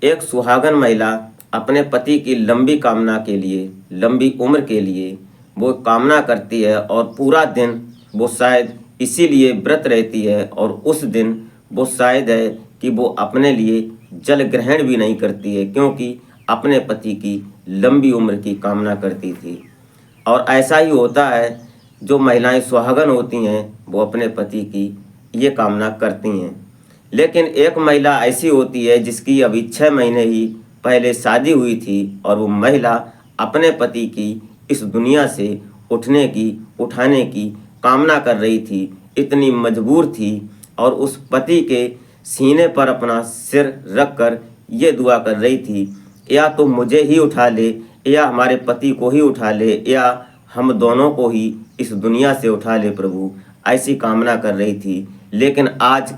एक सुहागन महिला अपने पति की लंबी कामना के लिए, लंबी उम्र के लिए वो कामना करती है और पूरा दिन वो शायद इसीलिए व्रत रहती है। और उस दिन वो शायद है कि वो अपने लिए जल ग्रहण भी नहीं करती है, क्योंकि अपने पति की लंबी उम्र की कामना करती थी। और ऐसा ही होता है, जो महिलाएं सुहागन होती हैं वो अपने पति की ये कामना करती हैं। लेकिन एक महिला ऐसी होती है जिसकी अभी 6 महीने ही पहले शादी हुई थी, और वो महिला अपने पति की इस दुनिया से उठाने की कामना कर रही थी, इतनी मजबूर थी। और उस पति के सीने पर अपना सिर रख कर ये दुआ कर रही थी, या तो मुझे ही उठा ले, या हमारे पति को ही उठा ले, या हम दोनों को ही इस दुनिया से उठा ले प्रभु, ऐसी कामना कर रही थी। लेकिन आज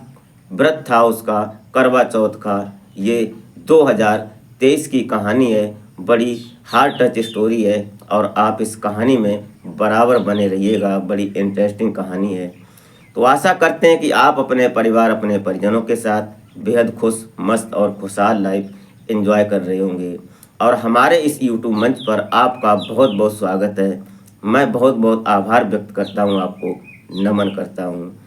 व्रत था उसका, करवा चौथ का। ये 2023 की कहानी है, बड़ी हार्ट टच स्टोरी है, और आप इस कहानी में बराबर बने रहिएगा। बड़ी इंटरेस्टिंग कहानी है। तो आशा करते हैं कि आप अपने परिवार, अपने परिजनों के साथ बेहद खुश, मस्त और खुशहाल लाइफ एंजॉय कर रहे होंगे। और हमारे इस यूट्यूब मंच पर आपका बहुत बहुत स्वागत है। मैं बहुत बहुत आभार व्यक्त करता हूँ, आपको नमन करता हूँ।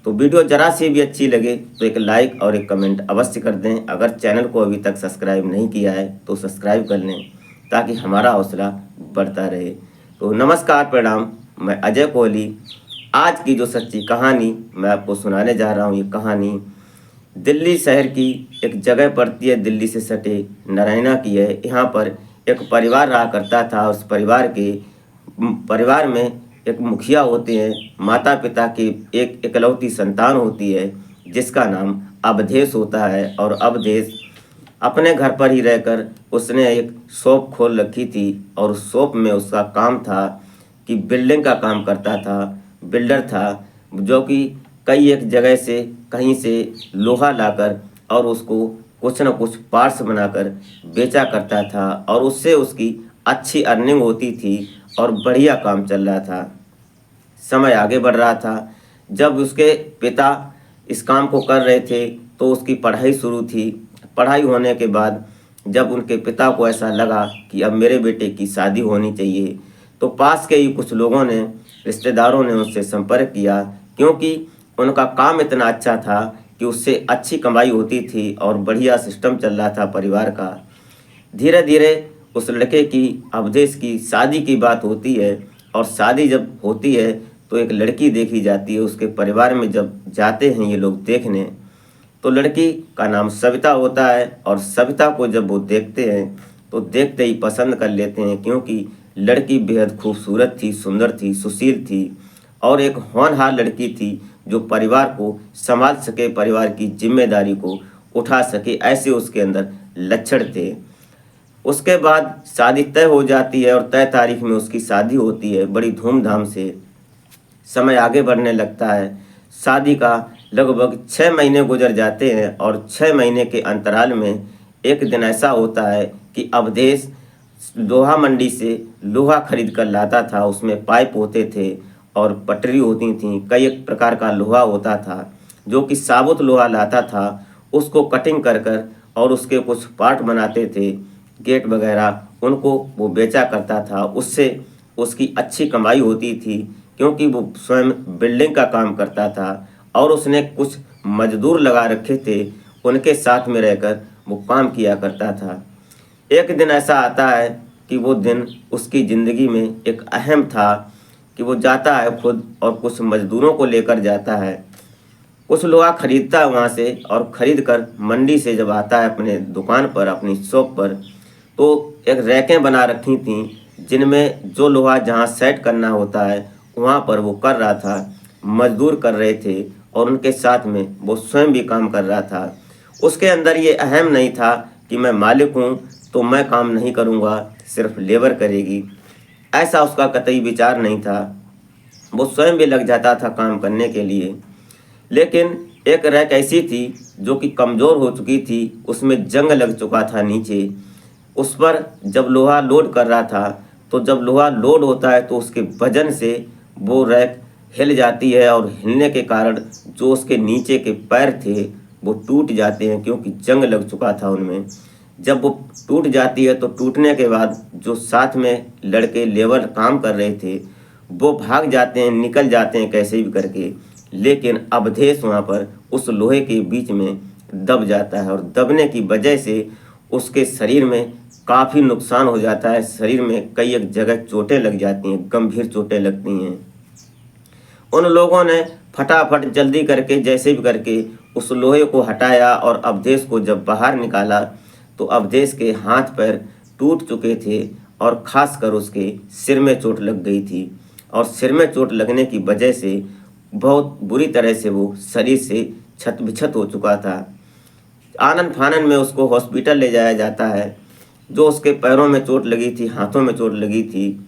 तो वीडियो ज़रा सी भी अच्छी लगे तो एक लाइक और एक कमेंट अवश्य कर दें। अगर चैनल को अभी तक सब्सक्राइब नहीं किया है तो सब्सक्राइब कर लें, ताकि हमारा हौसला बढ़ता रहे। तो नमस्कार, प्रणाम, मैं अजय कोहली। आज की जो सच्ची कहानी मैं आपको सुनाने जा रहा हूँ, ये कहानी दिल्ली शहर की एक जगह पड़ती है, दिल्ली से सटे नारायणा की है। यहाँ पर एक परिवार रहा करता था। उस परिवार में एक मुखिया होते हैं, माता पिता की एक इकलौती संतान होती है जिसका नाम अवधेश होता है। और अवधेश अपने घर पर ही रहकर उसने एक शॉप खोल रखी थी, और उस शॉप में उसका काम था कि बिल्डिंग का काम करता था। बिल्डर था, जो कि कई एक जगह से कहीं से लोहा लाकर और उसको कुछ न कुछ पार्ट्स बनाकर बेचा करता था, और उससे उसकी अच्छी अर्निंग होती थी और बढ़िया काम चल रहा था। समय आगे बढ़ रहा था। जब उसके पिता इस काम को कर रहे थे तो उसकी पढ़ाई शुरू थी। पढ़ाई होने के बाद जब उनके पिता को ऐसा लगा कि अब मेरे बेटे की शादी होनी चाहिए, तो पास के ही कुछ लोगों ने, रिश्तेदारों ने उससे संपर्क किया, क्योंकि उनका काम इतना अच्छा था कि उससे अच्छी कमाई होती थी और बढ़िया सिस्टम चल रहा था परिवार का। धीरे धीरे उस लड़के की, अवधेश की शादी की बात होती है। और शादी जब होती है तो एक लड़की देखी जाती है। उसके परिवार में जब जाते हैं ये लोग देखने, तो लड़की का नाम सविता होता है। और सविता को जब वो देखते हैं तो देखते ही पसंद कर लेते हैं, क्योंकि लड़की बेहद खूबसूरत थी, सुंदर थी, सुशील थी, और एक होनहार लड़की थी जो परिवार को संभाल सके, परिवार की जिम्मेदारी को उठा सके, ऐसे उसके अंदर लक्षण थे। उसके बाद शादी तय हो जाती है, और तय तारीख में उसकी शादी होती है बड़ी धूमधाम से। समय आगे बढ़ने लगता है। शादी का लगभग 6 महीने गुजर जाते हैं, और 6 महीने के अंतराल में एक दिन ऐसा होता है कि अवधेश लोहा मंडी से लोहा खरीद कर लाता था। उसमें पाइप होते थे और पटरी होती थी, कई एक प्रकार का लोहा होता था, जो कि साबुत लोहा लाता था। उसको कटिंग कर कर और उसके कुछ पार्ट बनाते थे, गेट वगैरह, उनको वो बेचा करता था। उससे उसकी अच्छी कमाई होती थी, क्योंकि वो स्वयं बिल्डिंग का काम करता था, और उसने कुछ मजदूर लगा रखे थे, उनके साथ में रहकर वो काम किया करता था। एक दिन ऐसा आता है कि वो दिन उसकी ज़िंदगी में एक अहम था, कि वो जाता है खुद और कुछ मजदूरों को लेकर जाता है। कुछ लोहा खरीदता है वहाँ से, और ख़रीद कर मंडी से जब आता है अपने दुकान पर, अपनी शॉप पर, तो एक रैकें बना रखी थीं जिनमें जो लोहा जहाँ सेट करना होता है वहाँ पर वो कर रहा था। मजदूर कर रहे थे, और उनके साथ में वो स्वयं भी काम कर रहा था। उसके अंदर ये अहम नहीं था कि मैं मालिक हूँ तो मैं काम नहीं करूँगा, सिर्फ लेबर करेगी, ऐसा उसका कतई विचार नहीं था। वो स्वयं भी लग जाता था काम करने के लिए। लेकिन एक रैक ऐसी थी जो कि कमज़ोर हो चुकी थी, उसमें जंग लग चुका था नीचे। उस पर जब लोहा लोड कर रहा था, तो जब लोहा लोड होता है तो उसके वजन से वो रैक हिल जाती है, और हिलने के कारण जो उसके नीचे के पैर थे वो टूट जाते हैं, क्योंकि जंग लग चुका था उनमें। जब वो टूट जाती है तो टूटने के बाद जो साथ में लड़के लेबर काम कर रहे थे वो भाग जाते हैं, निकल जाते हैं कैसे भी करके, लेकिन अवधेश वहाँ पर उस लोहे के बीच में दब जाता है और दबने की वजह से उसके शरीर में काफ़ी नुकसान हो जाता है। शरीर में कई एक जगह चोटें लग जाती हैं, गंभीर चोटें लगती हैं। उन लोगों ने फटाफट जल्दी करके जैसे भी करके उस लोहे को हटाया और अवधेश को जब बाहर निकाला तो अवधेश के हाथ पैर टूट चुके थे और खासकर उसके सिर में चोट लग गई थी और सिर में चोट लगने की वजह से बहुत बुरी तरह से वो शरीर से छत बिछत हो चुका था। आनन फानन में उसको हॉस्पिटल ले जाया जाता है। जो उसके पैरों में चोट लगी थी, हाथों में चोट लगी थी,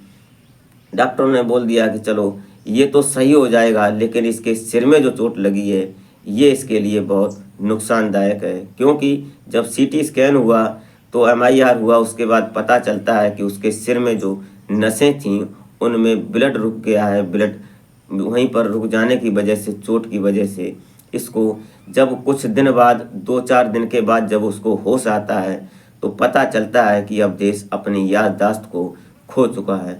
डॉक्टरों ने बोल दिया कि चलो ये तो सही हो जाएगा, लेकिन इसके सिर में जो चोट लगी है ये इसके लिए बहुत नुकसानदायक है। क्योंकि जब सीटी स्कैन हुआ तो एमआईआर हुआ, उसके बाद पता चलता है कि उसके सिर में जो नसें थीं उनमें ब्लड रुक गया है। ब्लड वहीं पर रुक जाने की वजह से, चोट की वजह से इसको जब कुछ दिन बाद, 2-4 दिन के बाद जब उसको होश आता है तो पता चलता है कि अवधेश अपनी याददाश्त को खो चुका है।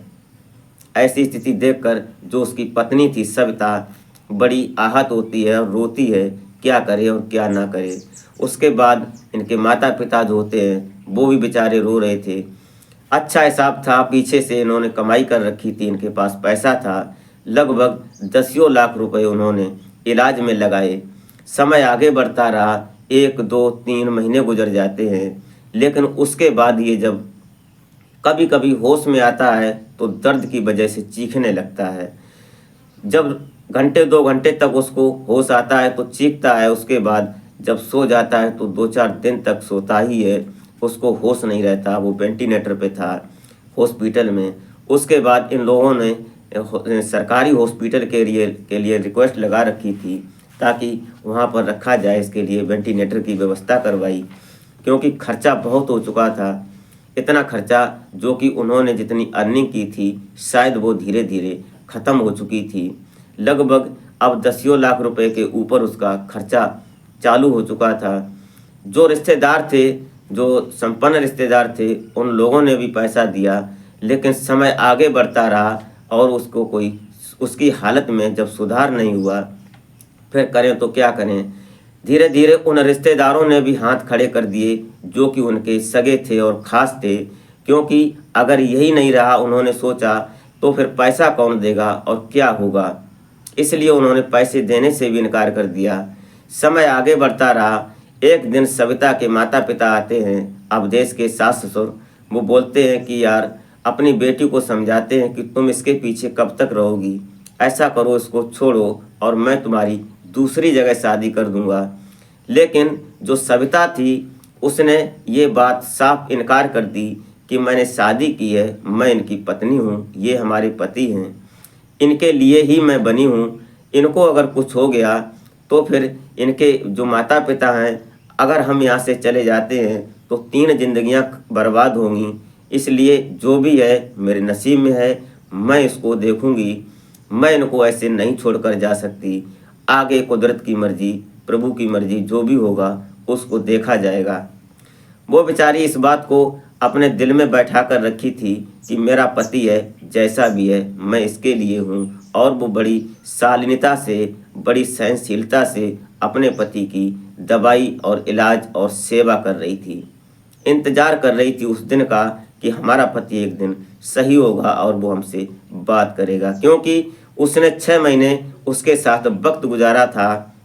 ऐसी स्थिति देखकर जो उसकी पत्नी थी सविता बड़ी आहत होती है और रोती है, क्या करे और क्या ना करे। उसके बाद इनके माता पिता जो होते हैं वो भी बेचारे रो रहे थे। अच्छा हिसाब था, पीछे से इन्होंने कमाई कर रखी थी, इनके पास पैसा था, लगभग 10 लाख रुपए उन्होंने इलाज में लगाए। समय आगे बढ़ता रहा, 1-2-3 महीने गुजर जाते हैं, लेकिन उसके बाद ये जब कभी कभी होश में आता है तो दर्द की वजह से चीखने लगता है। जब घंटे 2 घंटे तक उसको होश आता है तो चीखता है, उसके बाद जब सो जाता है तो 2-4 दिन तक सोता ही है, उसको होश नहीं रहता। वो वेंटिलेटर पे था हॉस्पिटल में। उसके बाद इन लोगों ने सरकारी हॉस्पिटल के लिए रिक्वेस्ट लगा रखी थी ताकि वहाँ पर रखा जाए, इसके लिए वेंटिलेटर की व्यवस्था करवाई, क्योंकि खर्चा बहुत हो चुका था। इतना खर्चा जो कि उन्होंने जितनी अर्निंग की थी शायद वो धीरे धीरे ख़त्म हो चुकी थी। लगभग अब 10 लाख रुपए के ऊपर उसका खर्चा चालू हो चुका था। जो रिश्तेदार थे, जो संपन्न रिश्तेदार थे, उन लोगों ने भी पैसा दिया, लेकिन समय आगे बढ़ता रहा और उसको कोई उसकी हालत में जब सुधार नहीं हुआ, फिर करें तो क्या करें। धीरे धीरे उन रिश्तेदारों ने भी हाथ खड़े कर दिए जो कि उनके सगे थे और ख़ास थे, क्योंकि अगर यही नहीं रहा, उन्होंने सोचा तो फिर पैसा कौन देगा और क्या होगा। इसलिए उन्होंने पैसे देने से भी इनकार कर दिया। समय आगे बढ़ता रहा। एक दिन सविता के माता पिता आते हैं, अवधेश के सास ससुर। वो बोलते हैं कि यार, अपनी बेटी को समझाते हैं कि तुम इसके पीछे कब तक रहोगी, ऐसा करो, इसको छोड़ो और मैं तुम्हारी दूसरी जगह शादी कर दूंगा। लेकिन जो सविता थी उसने ये बात साफ इनकार कर दी कि मैंने शादी की है, मैं इनकी पत्नी हूँ, ये हमारे पति हैं, इनके लिए ही मैं बनी हूँ। इनको अगर कुछ हो गया तो फिर इनके जो माता पिता हैं, अगर हम यहाँ से चले जाते हैं तो 3 जिंदगियाँ बर्बाद होंगी। इसलिए जो भी है मेरे नसीब में है, मैं इसको देखूंगी, मैं इनको ऐसे नहीं छोड़कर जा सकती। आगे कुदरत की मर्जी, प्रभु की मर्जी, जो भी होगा उसको देखा जाएगा। वो बेचारी इस बात को अपने दिल में बैठा कर रखी थी कि मेरा पति है, जैसा भी है मैं इसके लिए हूँ, और वो बड़ी शालीनता से, बड़ी सहनशीलता से अपने पति की दवाई और इलाज और सेवा कर रही थी। इंतजार कर रही थी उस दिन का कि हमारा पति एक दिन सही होगा और वो हमसे बात करेगा, क्योंकि उसने 6 महीने उसके साथ वक्त गुजारा था।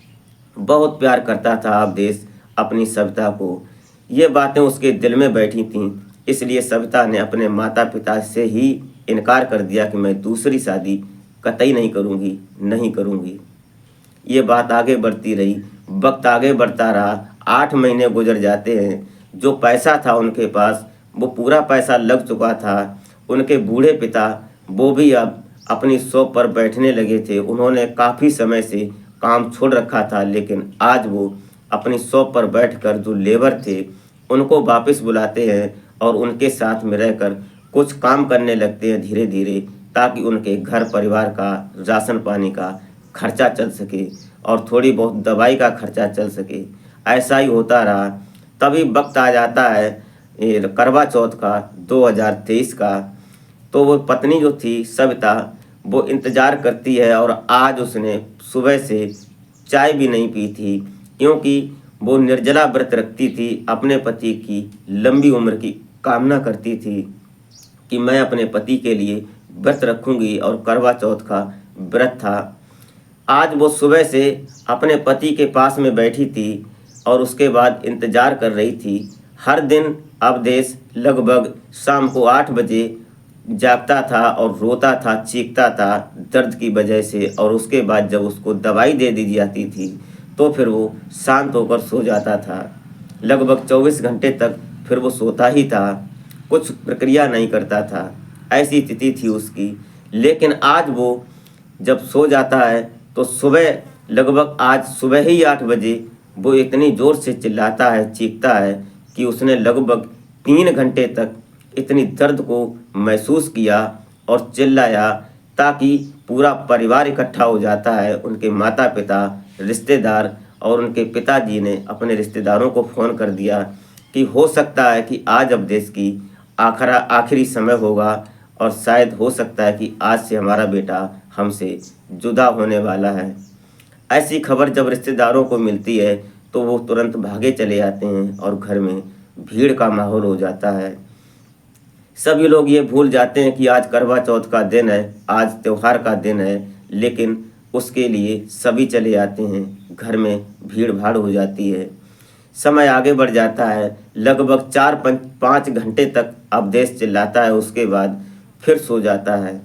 बहुत प्यार करता था अवधेश अपनी सविता को। ये बातें उसके दिल में बैठी थीं, इसलिए सविता ने अपने माता पिता से ही इनकार कर दिया कि मैं दूसरी शादी कतई नहीं करूँगी, नहीं करूँगी। ये बात आगे बढ़ती रही, वक्त आगे बढ़ता रहा। 8 महीने गुजर जाते हैं। जो पैसा था उनके पास, वो पूरा पैसा लग चुका था। उनके बूढ़े पिता वो भी अब अपनी शॉप पर बैठने लगे थे। उन्होंने काफ़ी समय से काम छोड़ रखा था, लेकिन आज वो अपनी शॉप पर बैठकर जो लेबर थे उनको वापस बुलाते हैं और उनके साथ में रहकर कुछ काम करने लगते हैं धीरे धीरे, ताकि उनके घर परिवार का, राशन पानी का खर्चा चल सके और थोड़ी बहुत दवाई का खर्चा चल सके। ऐसा ही होता रहा। तभी वक्त आ जाता है करवा चौथ का 2023 का। तो वो पत्नी जो थी सविता, वो इंतज़ार करती है और आज उसने सुबह से चाय भी नहीं पी थी, क्योंकि वो निर्जला व्रत रखती थी, अपने पति की लंबी उम्र की कामना करती थी कि मैं अपने पति के लिए व्रत रखूंगी, और करवा चौथ का व्रत था। आज वो सुबह से अपने पति के पास में बैठी थी और उसके बाद इंतज़ार कर रही थी। हर दिन अवधेश लगभग शाम को 8 बजे जागता था और रोता था, चीखता था दर्द की वजह से, और उसके बाद जब उसको दवाई दे दी जाती थी तो फिर वो शांत होकर सो जाता था। लगभग 24 घंटे तक फिर वो सोता ही था, कुछ प्रक्रिया नहीं करता था, ऐसी स्थिति थी उसकी। लेकिन आज वो जब सो जाता है तो सुबह लगभग आज सुबह ही 8 बजे वो इतनी ज़ोर से चिल्लाता है, चीखता है कि उसने लगभग 3 घंटे तक इतनी दर्द को महसूस किया और चिल्लाया, ताकि पूरा परिवार इकट्ठा हो जाता है। उनके माता पिता, रिश्तेदार, और उनके पिताजी ने अपने रिश्तेदारों को फ़ोन कर दिया कि हो सकता है कि आज अवधेश की आखिरी समय होगा, और शायद हो सकता है कि आज से हमारा बेटा हमसे जुदा होने वाला है। ऐसी खबर जब रिश्तेदारों को मिलती है तो वो तुरंत भागे चले जाते हैं और घर में भीड़ का माहौल हो जाता है। सभी लोग ये भूल जाते हैं कि आज करवा चौथ का दिन है, आज त्योहार का दिन है, लेकिन उसके लिए सभी चले जाते हैं, घर में भीड़ भाड़ हो जाती है। समय आगे बढ़ जाता है, लगभग 4-5 घंटे तक अवधेश चिल्लाता है, उसके बाद फिर सो जाता है।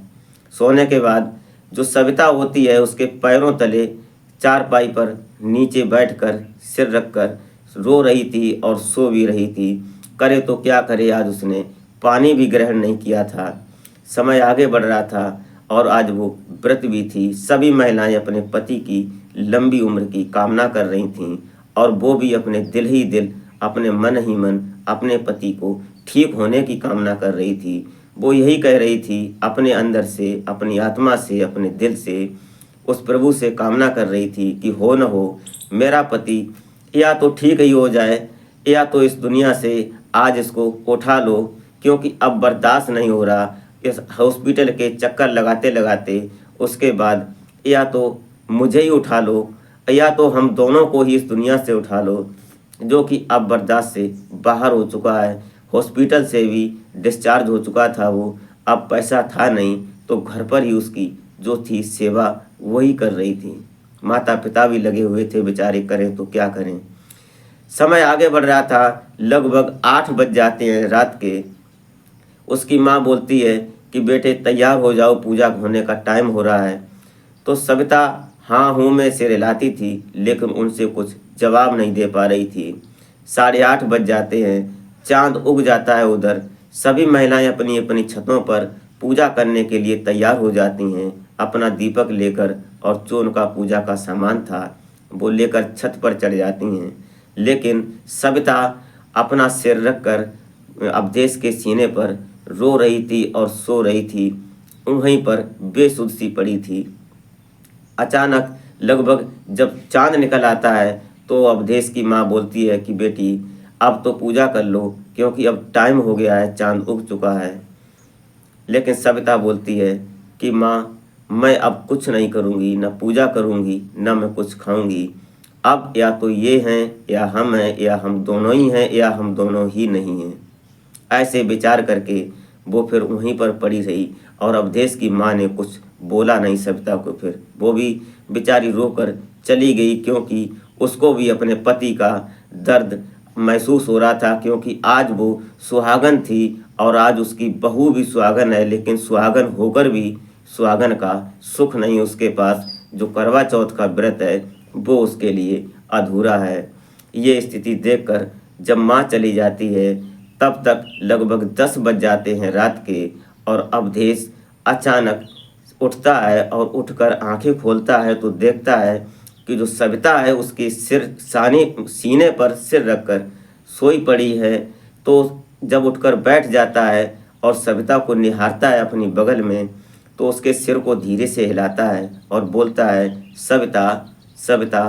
सोने के बाद जो सविता होती है उसके पैरों तले चारपाई पर नीचे बैठकर सिर रखकर रो रही थी और सो भी रही थी। करे तो क्या करे, आज उसने पानी भी ग्रहण नहीं किया था। समय आगे बढ़ रहा था और आज वो व्रत भी थी। सभी महिलाएं अपने पति की लंबी उम्र की कामना कर रही थीं, और वो भी अपने दिल ही दिल, अपने मन ही मन अपने पति को ठीक होने की कामना कर रही थी। वो यही कह रही थी अपने अंदर से, अपनी आत्मा से, अपने दिल से, उस प्रभु से कामना कर रही थी कि हो न हो मेरा पति या तो ठीक ही हो जाए, या तो इस दुनिया से आज इसको उठा लो, क्योंकि अब बर्दाश्त नहीं हो रहा इस हॉस्पिटल के चक्कर लगाते लगाते। उसके बाद या तो मुझे ही उठा लो, या तो हम दोनों को ही इस दुनिया से उठा लो, जो कि अब बर्दाश्त से बाहर हो चुका है। हॉस्पिटल से भी डिस्चार्ज हो चुका था वो, अब पैसा था नहीं तो घर पर ही उसकी जो थी सेवा वही कर रही थी। माता पिता भी लगे हुए थे बेचारे, करें तो क्या करें। समय आगे बढ़ रहा था, लगभग 8 बज जाते हैं रात के। उसकी माँ बोलती है कि बेटे तैयार हो जाओ, पूजा होने का टाइम हो रहा है। तो सविता हाँ हूँ में सिर हिलाती थी, लेकिन उनसे कुछ जवाब नहीं दे पा रही थी। 8:30 बज जाते हैं, चांद उग जाता है उधर। सभी महिलाएं अपनी अपनी छतों पर पूजा करने के लिए तैयार हो जाती हैं, अपना दीपक लेकर, और जो उनका पूजा का सामान था वो लेकर छत पर चढ़ जाती हैं। लेकिन सविता अपना सिर रखकर अवधेश के सीने पर रो रही थी और सो रही थी, वहीं पर बेसुध सी पड़ी थी। अचानक लगभग जब चांद निकल आता है तो अवधेश की माँ बोलती है कि बेटी अब तो पूजा कर लो, क्योंकि अब टाइम हो गया है, चांद उग चुका है। लेकिन सविता बोलती है कि माँ मैं अब कुछ नहीं करूँगी, न पूजा करूँगी, न मैं कुछ खाऊँगी। अब या तो ये हैं या हम हैं, या हम दोनों ही हैं या हम दोनों ही नहीं हैं। ऐसे विचार करके वो फिर वहीं पर पड़ी रही, और अवधेश की माँ ने कुछ बोला नहीं सविता को। फिर वो भी बेचारी रोकर चली गई, क्योंकि उसको भी अपने पति का दर्द महसूस हो रहा था, क्योंकि आज वो सुहागन थी और आज उसकी बहू भी सुहागन है, लेकिन सुहागन होकर भी सुहागन का सुख नहीं उसके पास। जो करवा चौथ का व्रत है वो उसके लिए अधूरा है। ये स्थिति देखकर जब माँ चली जाती है तब तक लगभग 10 बज जाते हैं रात के, और अवधेश अचानक उठता है और उठकर आंखें खोलता है तो देखता है कि जो सविता है उसके सीने पर सिर रखकर सोई पड़ी है। तो जब उठकर बैठ जाता है और सविता को निहारता है अपनी बगल में, तो उसके सिर को धीरे से हिलाता है और बोलता है सविता, सविता।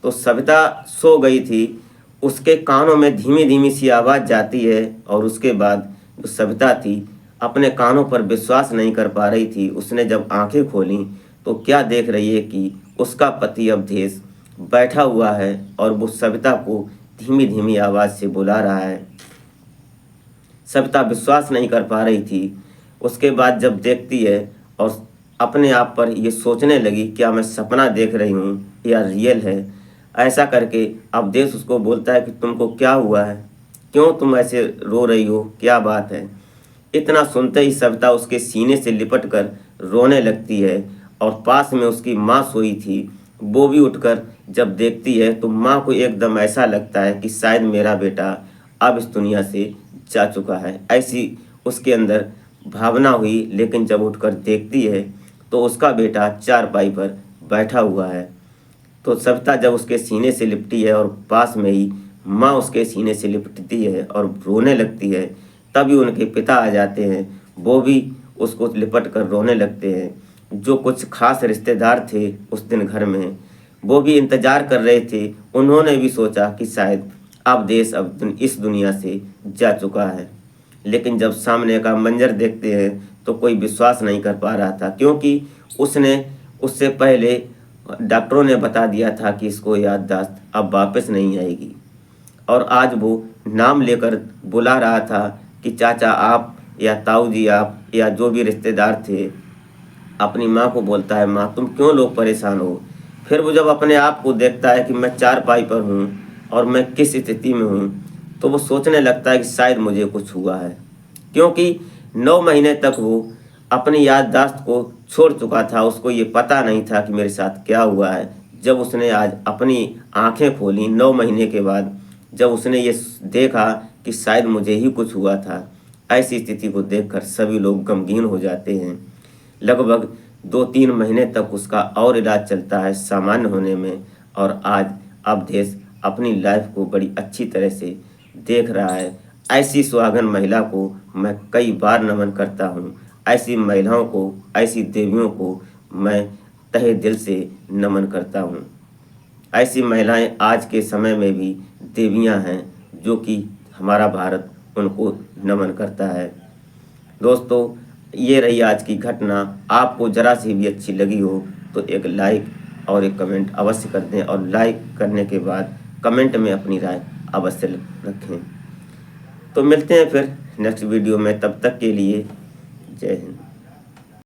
तो सविता सो गई थी, उसके कानों में धीमी धीमी सी आवाज़ जाती है और उसके बाद जो सविता थी अपने कानों पर विश्वास नहीं कर पा रही थी। उसने जब आंखें खोली तो क्या देख रही है कि उसका पति अवधेश बैठा हुआ है और वो सविता को धीमी धीमी आवाज़ से बुला रहा है। सविता विश्वास नहीं कर पा रही थी। उसके बाद जब देखती है और अपने आप पर ये सोचने लगी क्या मैं सपना देख रही हूँ या रियल है। ऐसा करके अवधेश उसको बोलता है कि तुमको क्या हुआ है, क्यों तुम ऐसे रो रही हो, क्या बात है। इतना सुनते ही सविता उसके सीने से लिपट कर रोने लगती है और पास में उसकी माँ सोई थी वो भी उठकर जब देखती है तो माँ को एकदम ऐसा लगता है कि शायद मेरा बेटा अब इस दुनिया से जा चुका है, ऐसी उसके अंदर भावना हुई। लेकिन जब उठकर देखती है तो उसका बेटा चारपाई पर बैठा हुआ है। तो सविता जब उसके सीने से लिपटी है और पास में ही माँ उसके सीने से लिपटती है और रोने लगती है, तभी उनके पिता आ जाते हैं। वो भी उसको लिपट कर रोने लगते हैं। जो कुछ खास रिश्तेदार थे उस दिन घर में वो भी इंतज़ार कर रहे थे। उन्होंने भी सोचा कि शायद अवधेश अब इस दुनिया से जा चुका है। लेकिन जब सामने का मंजर देखते हैं तो कोई विश्वास नहीं कर पा रहा था, क्योंकि उसने उससे पहले डॉक्टरों ने बता दिया था कि इसको याददाश्त अब वापस नहीं आएगी। और आज वो नाम लेकर बुला रहा था कि चाचा आप या ताऊ जी आप या जो भी रिश्तेदार थे। अपनी माँ को बोलता है माँ तुम क्यों लोग परेशान हो। फिर वो जब अपने आप को देखता है कि मैं चारपाई पर हूँ और मैं किस स्थिति में हूँ तो वो सोचने लगता है कि शायद मुझे कुछ हुआ है, क्योंकि 9 महीने तक वो अपनी याददाश्त को छोड़ चुका था। उसको ये पता नहीं था कि मेरे साथ क्या हुआ है। जब उसने आज अपनी आंखें खोली 9 महीने के बाद, जब उसने ये देखा कि शायद मुझे ही कुछ हुआ था, ऐसी स्थिति को देखकर सभी लोग गमगीन हो जाते हैं। लगभग 2-3 महीने तक उसका और इलाज चलता है सामान्य होने में और आज अवधेश अपनी लाइफ को बड़ी अच्छी तरह से देख रहा है। ऐसी सुहागन महिला को मैं कई बार नमन करता हूँ। ऐसी महिलाओं को, ऐसी देवियों को मैं तहे दिल से नमन करता हूँ। ऐसी महिलाएं आज के समय में भी देवियाँ हैं जो कि हमारा भारत उनको नमन करता है। दोस्तों ये रही आज की घटना। आपको ज़रा सी भी अच्छी लगी हो तो एक लाइक और एक कमेंट अवश्य कर दें और लाइक करने के बाद कमेंट में अपनी राय अवश्य रखें। तो मिलते हैं फिर नेक्स्ट वीडियो में, तब तक के लिए जय हिंद।